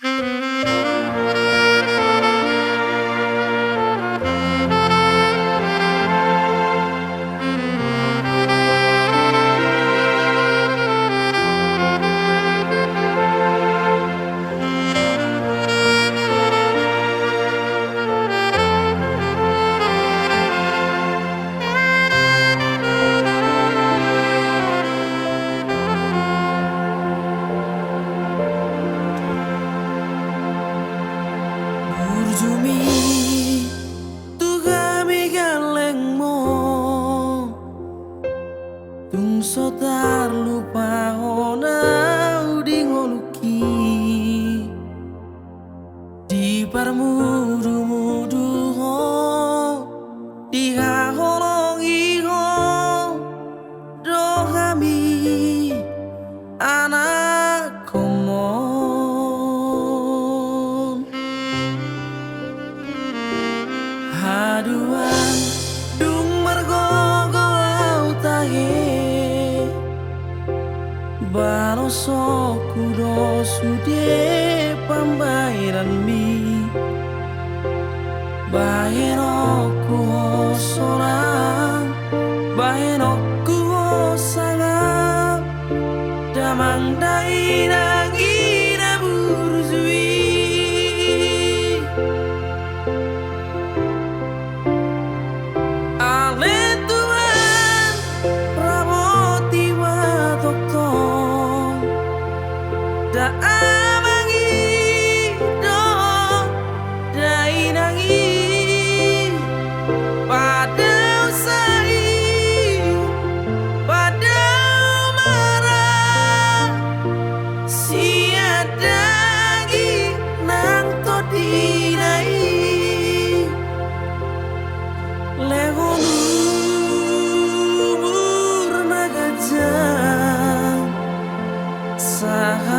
Burjumi tu kami galeng mo tung sotar lupa honau di ngoluki di parmudu mudu ho di hahonongi ho do kami anak komon haduan dung mergogo au tahe banosoku do sude pambairan mi bahenoku ho sorang bahenoku ho sangap damang daina gina burzui ale Tuhan raboti wa toktong da amangi do dainangi pada usai pada marah siadagi nang to dinai lehonu burna gajah sah